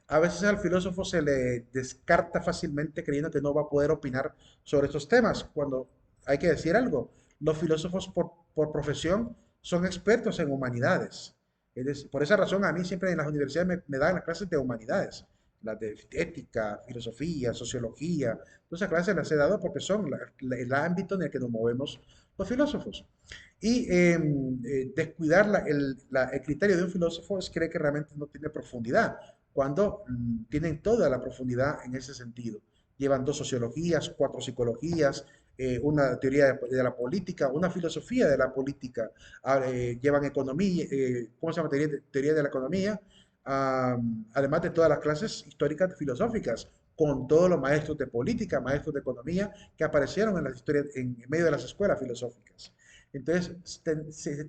A veces al filósofo se le descarta fácilmente creyendo que no va a poder opinar sobre estos temas, cuando hay que decir algo. Los filósofos por profesión son expertos en humanidades. Por esa razón a mí siempre en las universidades me dan las clases de humanidades, las de ética, filosofía, sociología. Todas esas clases las he dado porque son el ámbito en el que nos los filósofos. Y descuidar el criterio de un filósofo es creer que realmente no tiene profundidad, cuando tienen toda la profundidad en ese sentido. Llevan dos sociologías, cuatro psicologías, una teoría de la política, una filosofía de la política, llevan economía, ¿cómo se llama? Teoría de la economía, además de todas las clases históricas filosóficas, con todos los maestros de política, maestros de economía que aparecieron en la historia, en medio de las escuelas filosóficas. Entonces,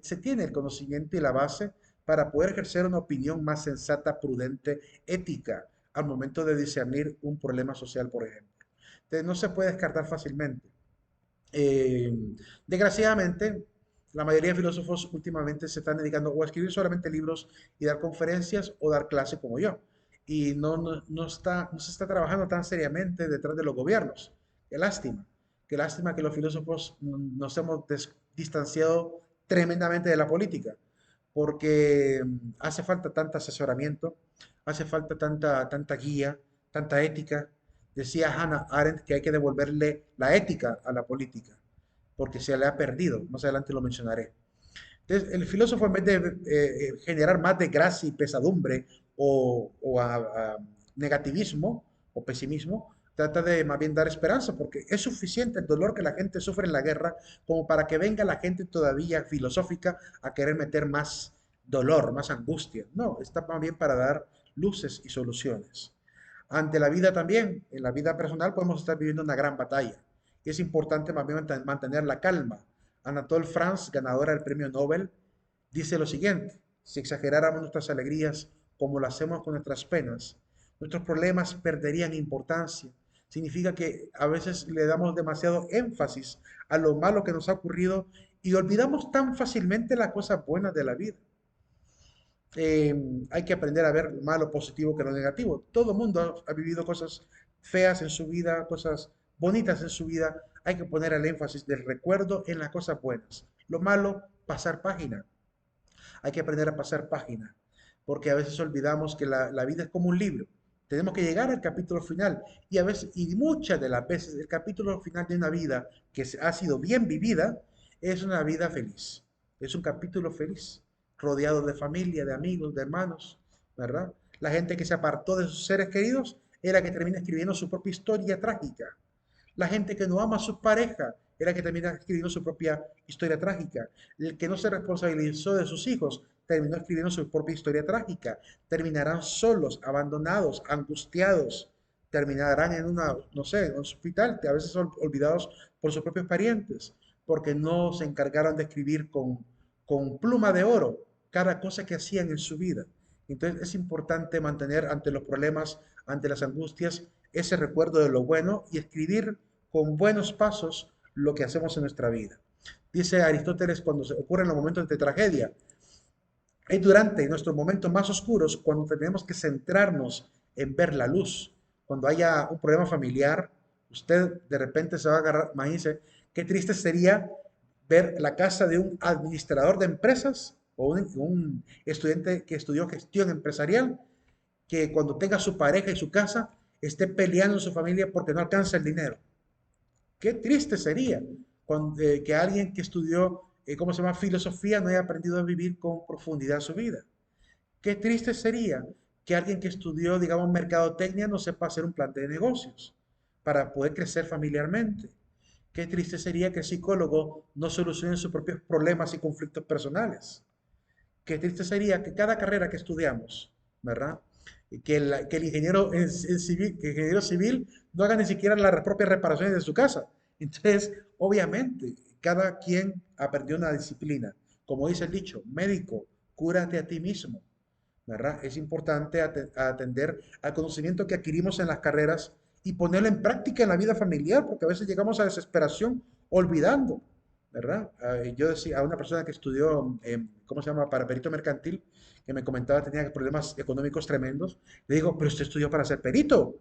se tiene el conocimiento y la base para poder ejercer una opinión más sensata, prudente, ética, al momento de discernir un problema social, por ejemplo. Entonces, no se puede descartar fácilmente. Eh, Desgraciadamente, la mayoría de filósofos últimamente se están dedicando o a escribir solamente libros y dar conferencias o dar clases como yo. Y no se está trabajando tan seriamente detrás de los gobiernos. Qué lástima. Qué lástima que los filósofos nos hemos distanciado tremendamente de la política, porque hace falta tanto asesoramiento, hace falta tanta guía, tanta ética. Decía Hannah Arendt que hay que devolverle la ética a la política, porque se le ha perdido. Más adelante lo mencionaré. Entonces, el filósofo, en vez de generar más desgracia y pesadumbre o negativismo o pesimismo, trata de más bien dar esperanza, porque es suficiente el dolor que la gente sufre en la guerra como para que venga la gente todavía filosófica a querer meter más dolor, más angustia. No, está más bien para dar luces y soluciones. Ante la vida también, en la vida personal podemos estar viviendo una gran batalla. Y es importante más bien mantener la calma. Anatole France, ganadora del premio Nobel, dice lo siguiente: si exageráramos nuestras alegrías como lo hacemos con nuestras penas, nuestros problemas perderían importancia. Significa que a veces le damos demasiado énfasis a lo malo que nos ha ocurrido y olvidamos tan fácilmente las cosas buenas de la vida. eh, Hay que aprender a ver más lo positivo que lo negativo. Todo el mundo ha vivido cosas feas en su vida, cosas bonitas en su vida. Hay que poner el énfasis del recuerdo en las cosas buenas. Lo malo, pasar página. Hay que aprender a pasar página, porque a veces olvidamos que la vida es como un libro. Tenemos que llegar al capítulo final y a veces, y muchas de las veces, el capítulo final de una vida que ha sido bien vivida es una vida feliz. Es un capítulo feliz, rodeado de familia, de amigos, de hermanos, ¿verdad? La gente que se apartó de sus seres queridos era la que termina escribiendo su propia historia trágica. La gente que no ama a su pareja es la que termina escribiendo su propia historia trágica. El que no se responsabilizó de sus hijos terminó escribiendo su propia historia trágica. Terminarán solos, abandonados, angustiados. Terminarán en una, no sé, en un hospital, a veces son olvidados por sus propios parientes, porque no se encargaron de escribir con pluma de oro cada cosa que hacían en su vida. Entonces es importante mantener ante los problemas, ante las angustias, ese recuerdo de lo bueno y escribir con buenos pasos lo que hacemos en nuestra vida. Dice Aristóteles, cuando se ocurren los momentos de tragedia, es durante nuestros momentos más oscuros cuando tenemos que centrarnos en ver la luz. Cuando haya un problema familiar, usted de repente se va a agarrar, imagínese, qué triste sería ver la casa de un administrador de empresas o un estudiante que estudió gestión empresarial, que cuando tenga su pareja y su casa, esté peleando en su familia porque no alcanza el dinero. Qué triste sería que alguien que estudió, ¿cómo se llama?, filosofía no haya aprendido a vivir con profundidad su vida. Qué triste sería que alguien que estudió, digamos, mercadotecnia no sepa hacer un plan de negocios para poder crecer familiarmente. Qué triste sería que el psicólogo no solucione sus propios problemas y conflictos personales. Qué triste sería que cada carrera que estudiamos, ¿verdad? Que el ingeniero civil, que el ingeniero civil no haga ni siquiera las propias reparaciones de su casa. Entonces, obviamente, cada quien aprendió una disciplina. Como dice el dicho, médico, cúrate a ti mismo, ¿verdad? Es importante atender al conocimiento que adquirimos en las carreras y ponerlo en práctica en la vida familiar, porque a veces llegamos a desesperación olvidando, ¿verdad? Yo decía a una persona que estudió, ¿cómo se llama?, para perito mercantil, que me comentaba que tenía problemas económicos tremendos. Le digo, pero usted estudió para ser perito,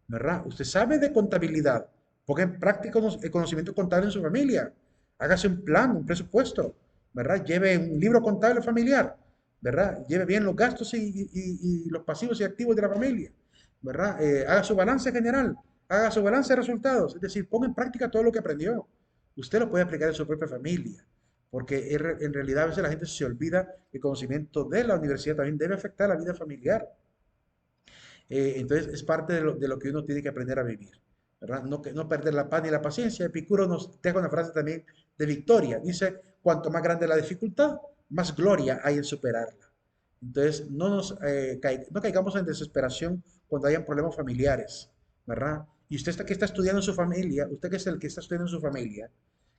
¿verdad? Usted sabe de contabilidad, ponga en práctica el conocimiento contable en su familia, hágase un plan, un presupuesto, ¿verdad? Lleve un libro contable familiar, ¿verdad? Lleve bien los gastos y los pasivos y activos de la familia, ¿verdad? Haga su balance general, haga su balance de resultados, es decir, ponga en práctica todo lo que aprendió, usted lo puede aplicar en su propia familia, porque en realidad a veces la gente se olvida que el conocimiento de la universidad también debe afectar la vida familiar. Entonces es parte de lo que uno tiene que aprender a vivir, ¿verdad? No, no perder la paz ni la paciencia. Epicuro nos deja una frase también de victoria. Dice, cuanto más grande la dificultad, más gloria hay en superarla. Entonces no caigamos en desesperación cuando hayan problemas familiares, ¿verdad? Y usted que está estudiando en su familia, usted que es el que está estudiando en su familia,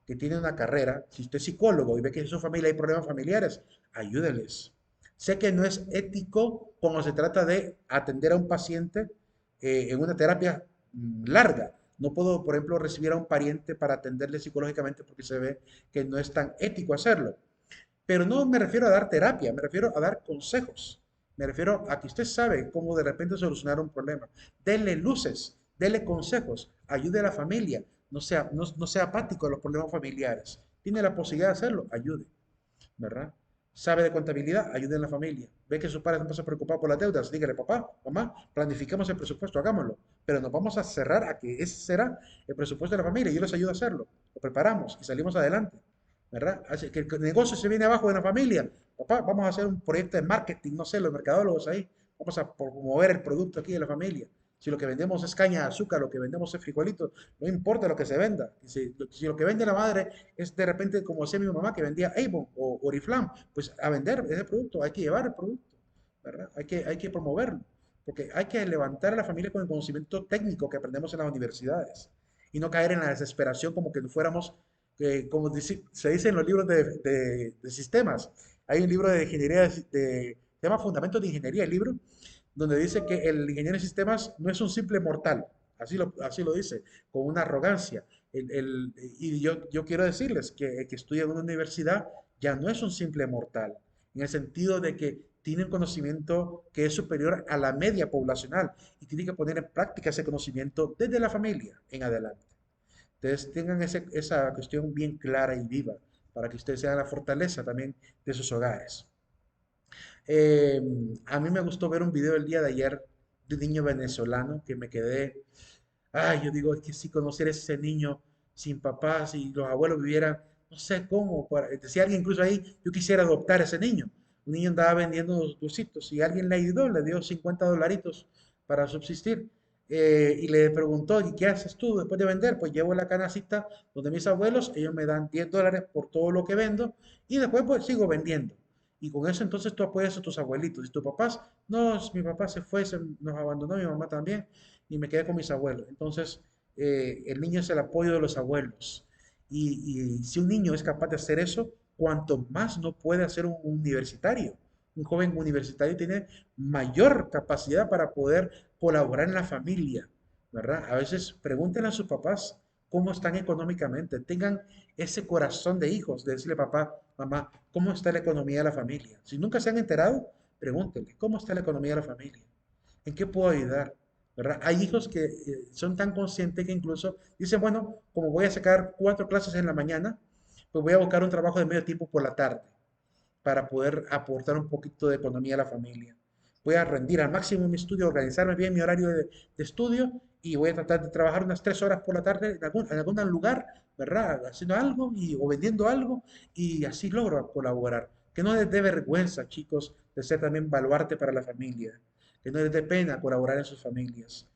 que tiene una carrera, si usted es psicólogo y ve que en su familia hay problemas familiares, ayúdeles. Sé que no es ético cuando se trata de atender a un paciente en una terapia larga. No puedo, por ejemplo, recibir a un pariente para atenderle psicológicamente porque se ve que no es tan ético hacerlo. Pero no me refiero a dar terapia, me refiero a dar consejos. Me refiero a que usted sabe cómo de repente solucionar un problema. Dele luces, dele consejos, ayude a la familia. No sea apático a los problemas familiares. Tiene la posibilidad de hacerlo, ayude. ¿Verdad? Sabe de contabilidad, ayude en la familia. Ve que sus padres no se preocupan por las deudas, dígale, papá, mamá, planifiquemos el presupuesto, hagámoslo. Pero nos vamos a cerrar a que ese será el presupuesto de la familia. Yo les ayudo a hacerlo. Lo preparamos y salimos adelante. ¿Verdad? Así que el negocio se viene abajo de la familia. Papá, vamos a hacer un proyecto de marketing, no sé, los mercadólogos ahí. Vamos a promover el producto aquí de la familia. Si lo que vendemos es caña de azúcar, lo que vendemos es frijolito, no importa lo que se venda. Si lo que vende la madre es de repente, como decía mi mamá, que vendía Avon o Oriflame, pues a vender ese producto, hay que llevar el producto, ¿verdad? Hay que promoverlo, porque hay que levantar a la familia con el conocimiento técnico que aprendemos en las universidades y no caer en la desesperación como que fuéramos, se dice en los libros de sistemas. Hay un libro de ingeniería, se llama Fundamentos de Ingeniería, el libro, donde dice que el ingeniero de sistemas no es un simple mortal, así lo dice, con una arrogancia. Y yo quiero decirles que el que estudia en una universidad ya no es un simple mortal, en el sentido de que tiene un conocimiento que es superior a la media poblacional y tiene que poner en práctica ese conocimiento desde la familia en adelante. Entonces tengan esa cuestión bien clara y viva para que ustedes sean la fortaleza también de sus hogares. Eh, a mí me gustó ver un video el día de ayer de un niño venezolano que me quedé, ay, yo digo, es que si conociera ese niño sin papás y los abuelos vivieran, no sé cómo, decía alguien incluso ahí, yo quisiera adoptar a ese niño. Un niño andaba vendiendo dulcitos y alguien le ayudó, le dio $50 para subsistir. Y le preguntó, ¿y qué haces tú después de vender? Pues llevo la canacita donde mis abuelos, ellos me dan $10 por todo lo que vendo y después pues sigo vendiendo. Y con eso entonces tú apoyas a tus abuelitos. Y tus papás, no, mi papá se fue, nos abandonó, mi mamá también, y me quedé con mis abuelos. Entonces, el niño es el apoyo de los abuelos. Y si un niño es capaz de hacer eso, cuanto más no puede hacer un universitario. Un joven universitario tiene mayor capacidad para poder colaborar en la familia, ¿verdad? A veces pregúntenle a sus papás cómo están económicamente, tengan ese corazón de hijos, de decirle papá, mamá, ¿cómo está la economía de la familia? Si nunca se han enterado, pregúntenle, ¿cómo está la economía de la familia? ¿En qué puedo ayudar? ¿Verdad? Hay hijos que son tan conscientes que incluso dicen, bueno, como voy a sacar 4 clases en la mañana, pues voy a buscar un trabajo de medio tiempo por la tarde para poder aportar un poquito de economía a la familia. Voy a rendir al máximo en mi estudio, organizarme bien mi horario de estudio y voy a tratar de trabajar unas 3 horas por la tarde en algún lugar, ¿verdad? Haciendo algo o vendiendo algo y así logro colaborar. Que no les dé vergüenza, chicos, de ser también baluarte para la familia. Que no les dé pena colaborar en sus familias.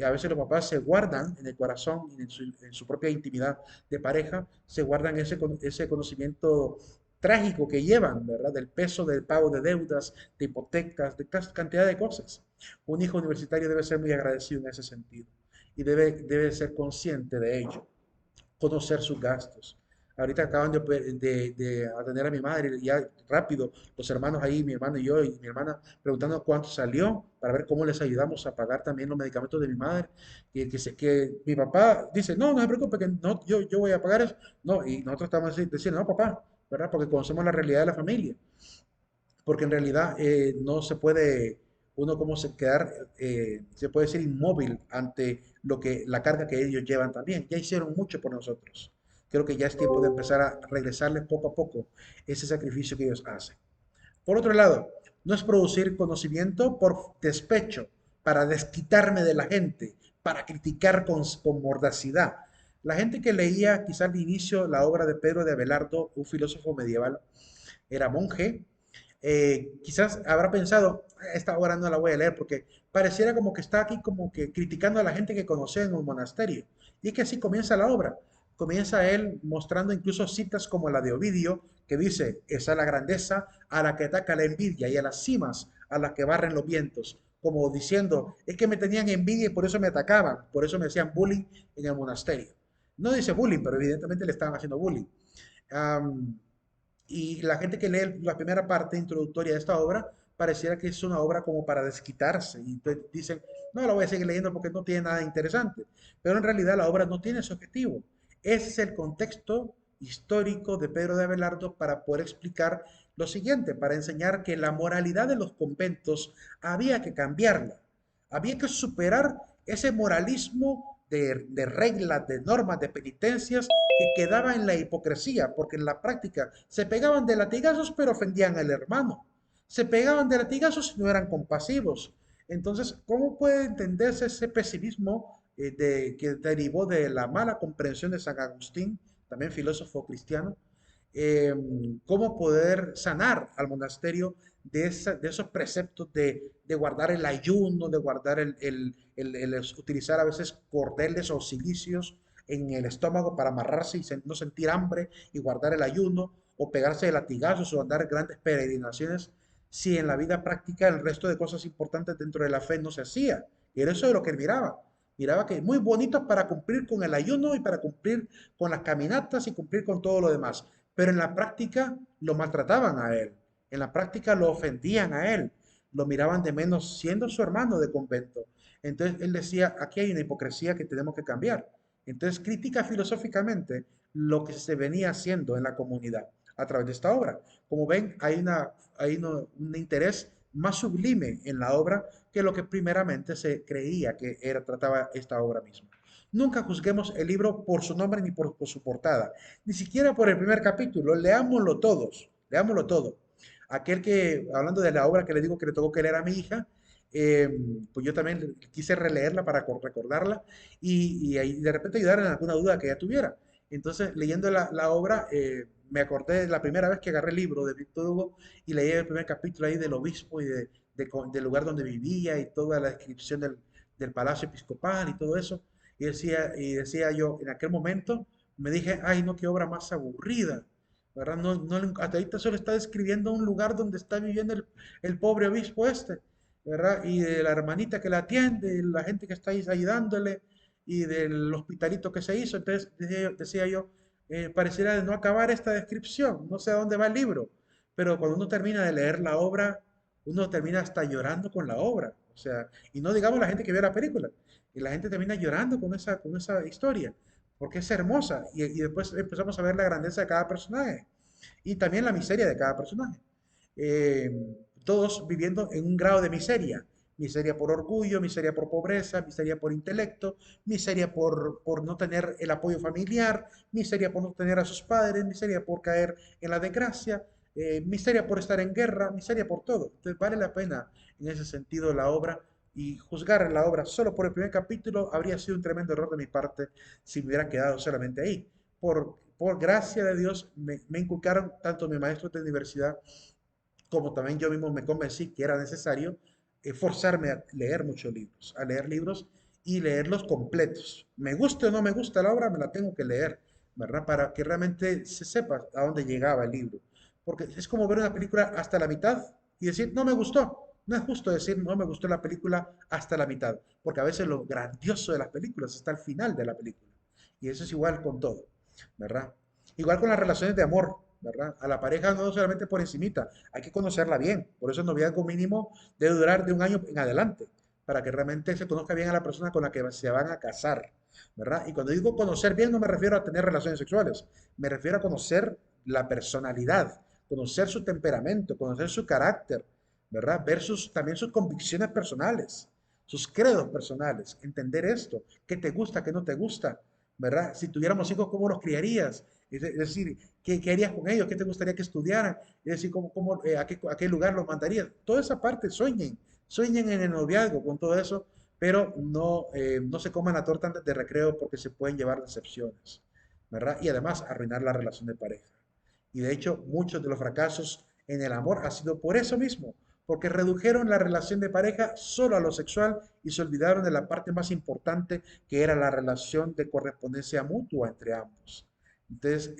A veces los papás se guardan en el corazón y en su propia intimidad de pareja, se guardan ese conocimiento trágico que llevan, ¿verdad? Del peso del pago de deudas, de hipotecas, de cantidad de cosas. Un hijo universitario debe ser muy agradecido en ese sentido y debe ser consciente de ello, conocer sus gastos. Ahorita acaban de atender a mi madre y ya rápido, los hermanos ahí, mi hermano y yo y mi hermana preguntando cuánto salió para ver cómo les ayudamos a pagar también los medicamentos de mi madre. Que mi papá dice, no, no se preocupe, que no, yo voy a pagar eso. No, y nosotros estamos diciendo, no, papá, ¿verdad? Porque conocemos la realidad de la familia. Porque en realidad no se puede uno como se puede decir inmóvil ante la carga que ellos llevan también. Ya hicieron mucho por nosotros. Creo que ya es tiempo de empezar a regresarles poco a poco ese sacrificio que ellos hacen. Por otro lado, no es producir conocimiento por despecho, para desquitarme de la gente, para criticar con mordacidad. La gente que leía quizá al inicio la obra de Pedro de Abelardo, un filósofo medieval, era monje, quizás habrá pensado, esta obra no la voy a leer porque pareciera como que está aquí como que criticando a la gente que conoce en un monasterio. Y es que así comienza la obra. Comienza él mostrando incluso citas como la de Ovidio, que dice, esa es la grandeza a la que ataca la envidia y a las cimas a las que barren los vientos. Como diciendo, es que me tenían envidia y por eso me atacaban, por eso me hacían bullying en el monasterio. No dice bullying, pero evidentemente le estaban haciendo bullying. Um, y la gente que lee la primera parte introductoria de esta obra pareciera que es una obra como para desquitarse. Y entonces dicen, no la voy a seguir leyendo porque no tiene nada interesante. Pero en realidad la obra no tiene ese objetivo. Ese es el contexto histórico de Pedro de Abelardo para poder explicar lo siguiente, para enseñar que la moralidad de los conventos había que cambiarla. Había que superar ese moralismo de reglas, de normas, de penitencias que quedaba en la hipocresía, porque en la práctica se pegaban de latigazos pero ofendían al hermano. Se pegaban de latigazos y no eran compasivos. Entonces, ¿cómo puede entenderse ese pesimismo que derivó de la mala comprensión de San Agustín, también filósofo cristiano? eh, Cómo poder sanar al monasterio de esos preceptos de guardar el ayuno, de guardar utilizar a veces cordeles o cilicios en el estómago para amarrarse y no sentir hambre y guardar el ayuno, o pegarse de latigazos o andar grandes peregrinaciones, si en la vida práctica el resto de cosas importantes dentro de la fe no se hacía. Y era eso de lo que él miraba. Miraba que muy bonitos para cumplir con el ayuno y para cumplir con las caminatas y cumplir con todo lo demás, pero en la práctica lo maltrataban a él, en la práctica lo ofendían a él, lo miraban de menos siendo su hermano de convento. Entonces él decía, aquí hay una hipocresía que tenemos que cambiar. Entonces critica filosóficamente lo que se venía haciendo en la comunidad a través de esta obra. Como ven, un interés más sublime en la obra que lo que primeramente se creía que trataba esta obra misma. Nunca juzguemos el libro por su nombre ni por su portada, ni siquiera por el primer capítulo, leámoslo todos, leámoslo todo. Aquel que, hablando de la obra que le digo que le tocó que leer a mi hija, eh, pues yo también quise releerla para recordarla y ahí de repente ayudar en alguna duda que ella tuviera. Entonces, leyendo la obra, me acordé de la primera vez que agarré el libro de Víctor Hugo y leí el primer capítulo ahí del obispo y del lugar donde vivía y toda la descripción del palacio episcopal y todo eso. Y decía yo, en aquel momento me dije, ay, no, qué obra más aburrida, ¿verdad? No, no, hasta ahorita solo está describiendo un lugar donde está viviendo el pobre obispo este, ¿verdad? Y de la hermanita que la atiende, y la gente que está ahí ayudándole, y del hospitalito que se hizo. Entonces decía yo, pareciera de no acabar esta descripción, no sé a dónde va el libro, pero cuando uno termina de leer la obra, uno termina hasta llorando con la obra, o sea, y no digamos la gente que ve la película, y la gente termina llorando con esa historia, porque es hermosa, y después empezamos a ver la grandeza de cada personaje, y también la miseria de cada personaje. Eh, Todos viviendo en un grado de miseria, miseria por orgullo, miseria por pobreza, miseria por intelecto, miseria por no tener el apoyo familiar, miseria por no tener a sus padres, miseria por caer en la desgracia, miseria por estar en guerra, miseria por todo. Entonces vale la pena en ese sentido la obra, y juzgar la obra solo por el primer capítulo habría sido un tremendo error de mi parte si me hubiera quedado solamente ahí. Por gracia de Dios me inculcaron tanto mi maestro de universidad como también yo mismo me convencí que era necesario forzarme a leer muchos libros, a leer libros y leerlos completos. Me guste o no me gusta la obra, me la tengo que leer, ¿verdad? Para que realmente se sepa a dónde llegaba el libro. Porque es como ver una película hasta la mitad y decir, no me gustó. No es justo decir, no me gustó la película hasta la mitad, porque a veces lo grandioso de las películas está al final de la película. Y eso es igual con todo, ¿verdad? Igual con las relaciones de amor, ¿verdad? A la pareja no solamente por encimita, hay que conocerla bien. Por eso el noviazgo mínimo debe durar de un año en adelante, para que realmente se conozca bien a la persona con la que se van a casar, ¿verdad? Y cuando digo conocer bien no me refiero a tener relaciones sexuales, me refiero a conocer la personalidad, conocer su temperamento, conocer su carácter, ¿verdad? Ver también sus convicciones personales, sus credos personales, entender esto, qué te gusta, qué no te gusta, ¿verdad? Si tuviéramos hijos, ¿cómo los criarías? Es decir, ¿qué harías con ellos? ¿Qué te gustaría que estudiaran? Es decir, a qué lugar los mandarías? Toda esa parte, sueñen en el noviazgo con todo eso, pero no se coman la torta antes de recreo porque se pueden llevar decepciones, ¿verdad? Y además arruinar la relación de pareja. Y de hecho, muchos de los fracasos en el amor ha sido por eso mismo, porque redujeron la relación de pareja solo a lo sexual y se olvidaron de la parte más importante que era la relación de correspondencia mutua entre ambos. Entonces,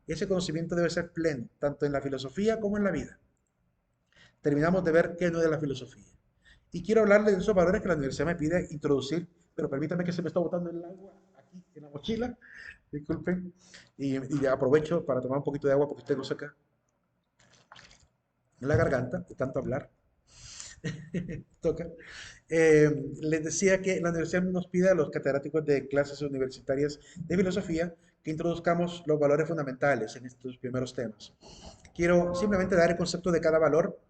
ese conocimiento debe ser pleno, tanto en la filosofía como en la vida. Terminamos de ver qué no es la filosofía. Y quiero hablarles de esos valores que la universidad me pide introducir, pero permítame que se me está botando el agua aquí en la mochila, disculpen, y aprovecho para tomar un poquito de agua porque tengo seca en la garganta de tanto hablar. Toca. Les decía que la universidad nos pide a los catedráticos de clases universitarias de filosofía que introduzcamos los valores fundamentales en estos primeros temas. Quiero simplemente dar el concepto de cada valor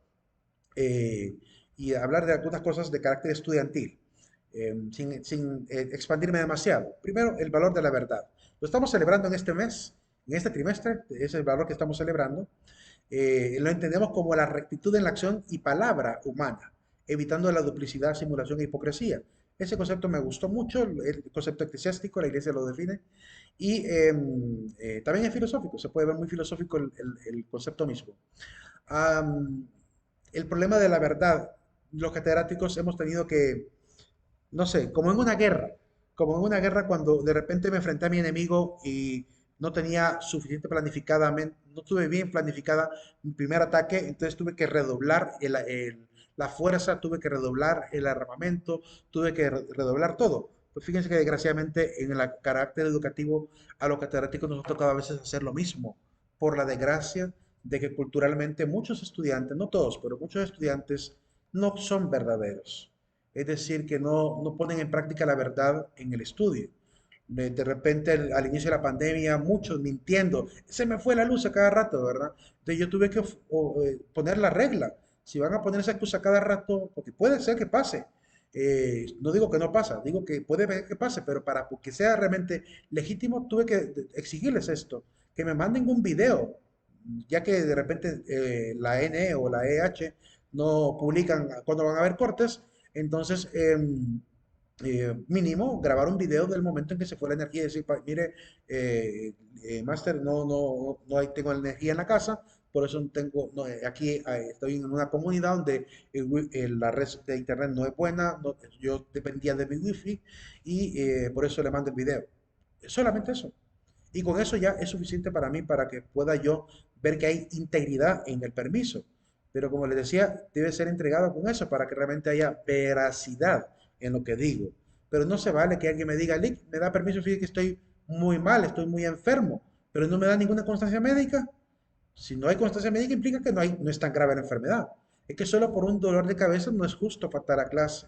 eh, y hablar de algunas cosas de carácter estudiantil, sin expandirme demasiado. Primero, el valor de la verdad. Lo estamos celebrando en este mes, en este trimestre, es el valor que estamos celebrando. Lo entendemos como la rectitud en la acción y palabra humana, evitando la duplicidad, simulación e hipocresía. Ese concepto me gustó mucho, el concepto eclesiástico, la iglesia lo define, y también es filosófico, se puede ver muy filosófico el concepto mismo. Um, el problema de la verdad, los catedráticos hemos tenido que, no sé, como en una guerra cuando de repente me enfrenté a mi enemigo y no tenía suficiente planificadamente, no tuve bien planificada mi primer ataque, entonces tuve que redoblar la fuerza, tuve que redoblar el armamento, tuve que redoblar todo. Pues fíjense que desgraciadamente en el carácter educativo a los catedráticos nos ha tocado a veces hacer lo mismo, por la desgracia de que culturalmente muchos estudiantes, no todos, pero muchos estudiantes no son verdaderos. Es decir, que no ponen en práctica la verdad en el estudio. De repente, al inicio de la pandemia, muchos mintiendo, se me fue la luz a cada rato, ¿verdad? Entonces yo tuve que poner la regla. Si van a poner esa excusa cada rato, porque puede ser que pase. No digo que no pasa, digo que puede ser que pase, pero para que sea realmente legítimo, tuve que exigirles esto, que me manden un video, ya que de repente la NE o la EH no publican cuando van a haber cortes, entonces mínimo grabar un video del momento en que se fue la energía y decir, mire, Master, tengo energía en la casa, por eso tengo, aquí estoy en una comunidad donde la red de internet no es buena, yo dependía de mi wifi y por eso le mando el video. Solamente eso. Y con eso ya es suficiente para mí para que pueda yo ver que hay integridad en el permiso. Pero como les decía, debe ser entregado con eso para que realmente haya veracidad en lo que digo. Pero no se vale que alguien me diga, Lick, me da permiso, fíjate que estoy muy mal, estoy muy enfermo, pero no me da ninguna constancia médica. Si no hay constancia médica implica que no es tan grave la enfermedad. Es que solo por un dolor de cabeza no es justo faltar a clase.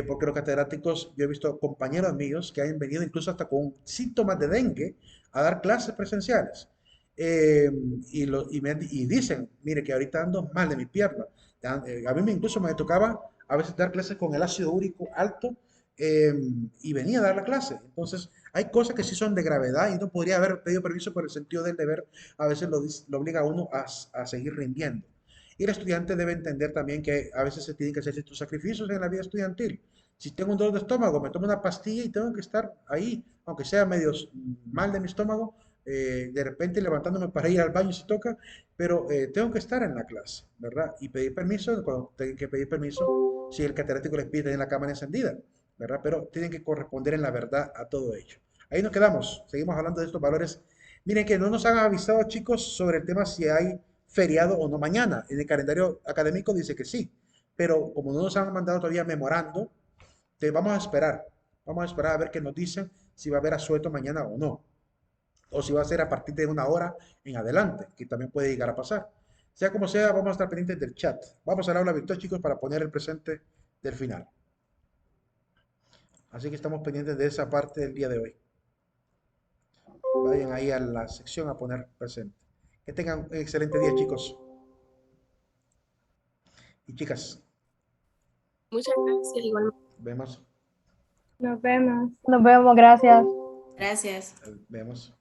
Porque los catedráticos, yo he visto compañeros míos que han venido incluso hasta con síntomas de dengue a dar clases presenciales. Eh, y dicen, mire que ahorita ando mal de mi pierna. A mí incluso me tocaba a veces dar clases con el ácido úrico alto eh, y venía a dar la clase. Entonces, hay cosas que sí son de gravedad y no podría haber pedido permiso por el sentido del deber, a veces lo obliga a uno a seguir rindiendo. Y el estudiante debe entender también que a veces se tienen que hacer estos sacrificios en la vida estudiantil. Si tengo un dolor de estómago, me tomo una pastilla y tengo que estar ahí, aunque sea medio mal de mi estómago, de repente levantándome para ir al baño si toca, pero tengo que estar en la clase, ¿verdad? Y pedir permiso cuando tengan que pedir permiso, si el catedrático les pide tener la cámara encendida, ¿verdad? Pero tienen que corresponder en la verdad a todo ello. Ahí nos quedamos, seguimos hablando de estos valores. Miren que no nos han avisado, chicos, sobre el tema si hay feriado o no mañana. En el calendario académico dice que sí, pero como no nos han mandado todavía memorando, vamos a esperar. Vamos a esperar a ver qué nos dicen si va a haber asueto mañana o no. O si va a ser a partir de una hora en adelante, que también puede llegar a pasar. Sea como sea, vamos a estar pendientes del chat. Vamos al aula virtual, chicos, para poner el presente del final. Así que estamos pendientes de esa parte del día de hoy. Vayan ahí a la sección a poner presente. Que tengan un excelente día, chicos y chicas. Muchas gracias, igual. Vemos. Nos vemos, gracias. Gracias. Vemos.